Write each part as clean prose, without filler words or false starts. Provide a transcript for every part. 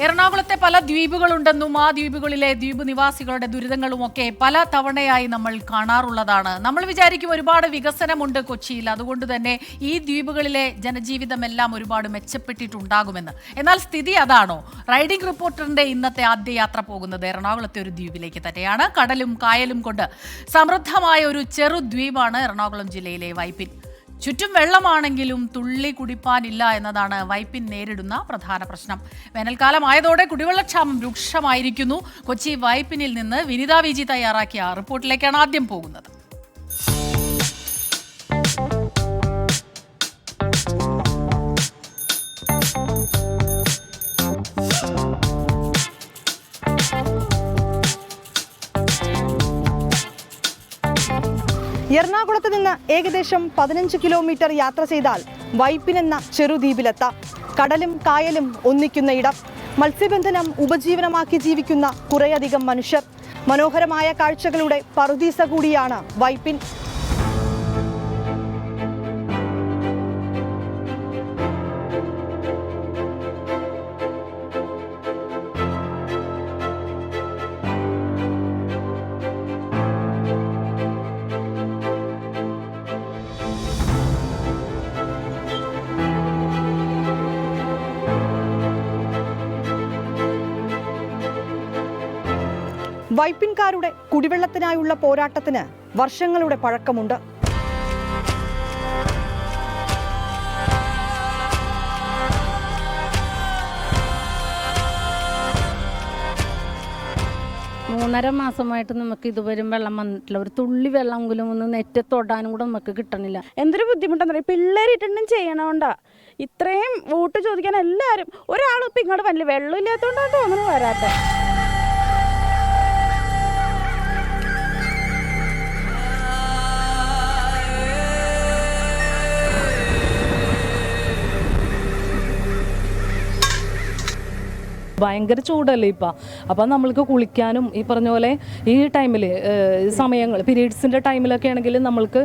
എറണാകുളത്തെ പല ദ്വീപുകളുണ്ടെന്നും ആ ദ്വീപുകളിലെ ദ്വീപ് നിവാസികളുടെ ദുരിതങ്ങളുമൊക്കെ പല തവണയായി നമ്മൾ കാണാറുള്ളതാണ്. നമ്മൾ വിചാരിക്കും ഒരുപാട് വികസനമുണ്ട് കൊച്ചിയിൽ, അതുകൊണ്ട് തന്നെ ഈ ദ്വീപുകളിലെ ജനജീവിതമെല്ലാം ഒരുപാട് മെച്ചപ്പെട്ടിട്ടുണ്ടാകുമെന്ന്. എന്നാൽ സ്ഥിതി അതാണോ? റൈഡിംഗ് റിപ്പോർട്ടറിന്റെ ഇന്നത്തെ ആദ്യ യാത്ര പോകുന്നത് എറണാകുളത്തെ ഒരു ദ്വീപിലേക്ക് തന്നെയാണ്. കടലും കായലും കൊണ്ട് സമൃദ്ധമായ ഒരു ചെറു ദ്വീപാണ് എറണാകുളം ജില്ലയിലെ വൈപ്പിൻ. ചുറ്റും വെള്ളമാണെങ്കിലും തുള്ളി കുടിപ്പാനില്ല എന്നതാണ് വൈപ്പിൻ നേരിടുന്ന പ്രധാന പ്രശ്നം. വേനൽക്കാലമായതോടെ കുടിവെള്ളക്ഷാമം രൂക്ഷമായിരിക്കുന്നു. കൊച്ചി വൈപ്പിനിൽ നിന്ന് വിനിത വിജി തയ്യാറാക്കിയ റിപ്പോർട്ടിലേക്കാണ് ആദ്യം പോകുന്നത്. എറണാകുളത്ത് നിന്ന് ഏകദേശം 15 കിലോമീറ്റർ യാത്ര ചെയ്താൽ വൈപ്പിനെന്ന ചെറുദ്വീപിലെത്താം. കടലും കായലും ഒന്നിക്കുന്ന ഇടം, മത്സ്യബന്ധനം ഉപജീവനമാക്കി ജീവിക്കുന്ന കുറേയധികം മനുഷ്യർ. മനോഹരമായ കാഴ്ചകളുടെ പറുദീസ കൂടിയാണ് വൈപ്പിൻ. വൈപ്പിൻകാരുടെ കുടിവെള്ളത്തിനായുള്ള പോരാട്ടത്തിന് വർഷങ്ങളുടെ പഴക്കമുണ്ട്. മൂന്നര മാസമായിട്ട് നമുക്ക് ഇതുവരെ വെള്ളം വന്നിട്ടില്ല. ഒരു തുള്ളി വെള്ളമെങ്കിലും ഒന്ന് നെറ്റ് തൊടാനും കൂടെ നമുക്ക് കിട്ടണില്ല. എന്തൊരു ബുദ്ധിമുട്ടെന്ന് പറയാം. പിള്ളേർ ഇട്ടും ചെയ്യണോണ്ടാ ഇത്രയും വോട്ട് ചോദിക്കാൻ എല്ലാവരും. ഒരാളും ഇപ്പം ഇങ്ങോട്ട് വന്നില്ല. വെള്ളം ഇല്ലാത്തതുകൊണ്ടാണ് തോന്നുന്നു വരാത്ത. ഭയങ്കര ചൂടല്ലേ ഇപ്പം. അപ്പം നമ്മൾക്ക് കുളിക്കാനും ഈ പറഞ്ഞ പോലെ ഈ ടൈമിൽ സമയങ്ങൾ പീരീഡ്സിൻ്റെ ടൈമിലൊക്കെ ആണെങ്കിൽ നമ്മൾക്ക്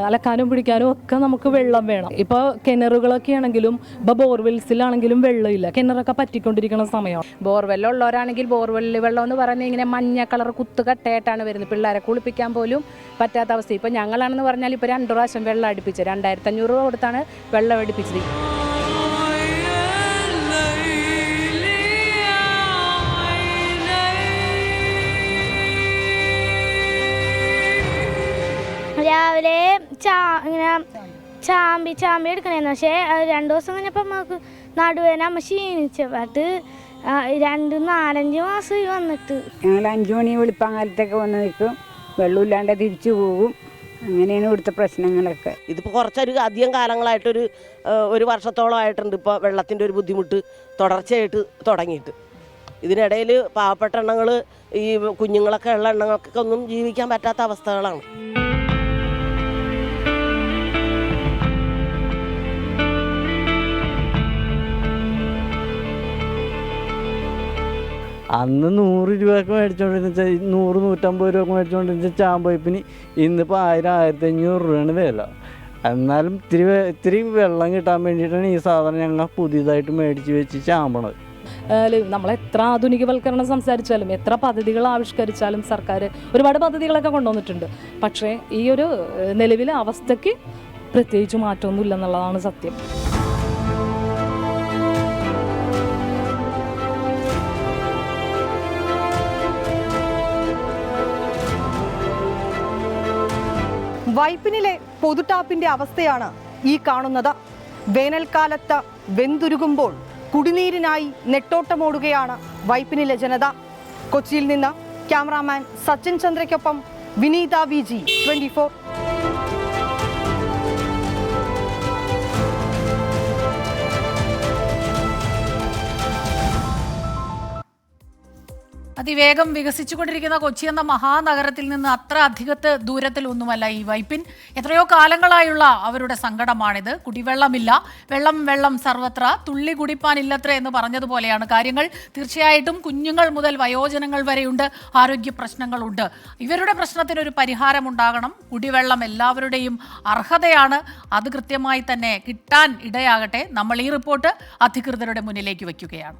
അലക്കാനും പിടിക്കാനും ഒക്കെ നമുക്ക് വെള്ളം വേണം. ഇപ്പോൾ കിണറുകളൊക്കെ ആണെങ്കിലും ഇപ്പോൾ ബോർവെൽസിലാണെങ്കിലും വെള്ളമില്ല. കിണറൊക്കെ പറ്റിക്കൊണ്ടിരിക്കുന്ന സമയമാണ്. ബോർവെല്ലുള്ളവരാണെങ്കിൽ ബോർവെല്ലിൽ വെള്ളം എന്ന് പറയുന്നത് ഇങ്ങനെ മഞ്ഞ കളർ കുത്തുകട്ടയായിട്ടാണ് വരുന്നത്. പിള്ളേരെ കുളിപ്പിക്കാൻ പോലും പറ്റാത്ത അവസ്ഥ. ഇപ്പം ഞങ്ങളാണെന്ന് പറഞ്ഞാൽ ഇപ്പോൾ 2 പ്രാവശ്യം വെള്ളം അടുപ്പിച്ചത് 2500 രൂപ കൊടുത്താണ് വെള്ളം അടുപ്പിച്ചത്. രാവിലെ ഇങ്ങനെ ചാമ്പി എടുക്കണേന്ന്. പക്ഷേ 2 ദിവസം കഴിഞ്ഞപ്പോൾ നമുക്ക് നടുവേന അമ്മ ക്ഷീണിച്ചപ്പാട്ട് 2-4-5 മാസം വന്നിട്ട് ഞങ്ങൾ 5 മണി വെളുപ്പാങ്കാലത്തൊക്കെ വന്ന് നിൽക്കും. വെള്ളമില്ലാണ്ട് തിരിച്ചു പോകും. അങ്ങനെയാണ് ഇവിടുത്തെ പ്രശ്നങ്ങളൊക്കെ. ഇതിപ്പോൾ കുറച്ചൊരു അധികം കാലങ്ങളായിട്ടൊരു 1 വർഷത്തോളമായിട്ടുണ്ട് ഇപ്പോൾ വെള്ളത്തിൻ്റെ ഒരു ബുദ്ധിമുട്ട് തുടർച്ചയായിട്ട് തുടങ്ങിയിട്ട്. ഇതിനിടയിൽ പാവപ്പെട്ട എണ്ണങ്ങൾ, ഈ കുഞ്ഞുങ്ങളൊക്കെ ഉള്ള എണ്ണങ്ങൾക്കൊക്കെ ഒന്നും ജീവിക്കാൻ പറ്റാത്ത അവസ്ഥകളാണ്. അന്ന് 100 രൂപയൊക്കെ മേടിച്ചോണ്ടിരുന്ന 100-150 രൂപ മേടിച്ചുകൊണ്ടിരുന്ന ചാമ്പൈപ്പിന് ഇന്നിപ്പോൾ 1000-1500 രൂപയാണ് വില. എന്നാലും ഇത്തിരി വെള്ളം കിട്ടാൻ വേണ്ടിയിട്ടാണ് ഈ സാധനം ഞങ്ങൾ പുതിയതായിട്ട് മേടിച്ച് വെച്ച് ചാമ്പണത്. നമ്മൾ എത്ര ആധുനികവൽക്കരണം സംസാരിച്ചാലും എത്ര പദ്ധതികൾ ആവിഷ്കരിച്ചാലും സർക്കാർ ഒരുപാട് പദ്ധതികളൊക്കെ കൊണ്ടുവന്നിട്ടുണ്ട്. പക്ഷേ ഈ ഒരു നിലവിലെ അവസ്ഥയ്ക്ക് പ്രത്യേകിച്ച് മാറ്റമൊന്നുമില്ല എന്നുള്ളതാണ് സത്യം. വൈപ്പിനിലെ പൊതുടാപ്പിന്റെ അവസ്ഥയാണ് ഈ കാണുന്നത്. വേനൽക്കാലത്ത് വെന്തുരുകുമ്പോൾ കുടിനീരിനായി നെട്ടോട്ടമോടുകയാണ് വൈപ്പിനിലെ ജനത. കൊച്ചിയിൽ നിന്ന് ക്യാമറാമാൻ സച്ചിൻ ചന്ദ്രയ്ക്കൊപ്പം വിനീത വിജി, 24. അതിവേഗം വികസിച്ചുകൊണ്ടിരിക്കുന്ന കൊച്ചി എന്ന മഹാനഗരത്തിൽ നിന്ന് അത്ര അധികത്ത് ദൂരത്തിലൊന്നുമല്ല ഈ വൈപ്പിൻ. എത്രയോ കാലങ്ങളായുള്ള അവരുടെ സങ്കടമാണിത്. കുടിവെള്ളമില്ല, വെള്ളം സർവത്ര, തുള്ളി കുടിപ്പാനില്ലത്രേ എന്ന് പറഞ്ഞതുപോലെയാണ് കാര്യങ്ങൾ. തീർച്ചയായിട്ടും കുഞ്ഞുങ്ങൾ മുതൽ വയോജനങ്ങൾ വരെയുണ്ട്, ആരോഗ്യ പ്രശ്നങ്ങളുണ്ട്. ഇവരുടെ പ്രശ്നത്തിനൊരു പരിഹാരമുണ്ടാകണം. കുടിവെള്ളം എല്ലാവരുടെയും അർഹതയാണ്. അത് കൃത്യമായി തന്നെ കിട്ടാൻ ഇടയാകട്ടെ. നമ്മൾ ഈ റിപ്പോർട്ട് അധികൃതരുടെ മുന്നിലേക്ക് വയ്ക്കുകയാണ്.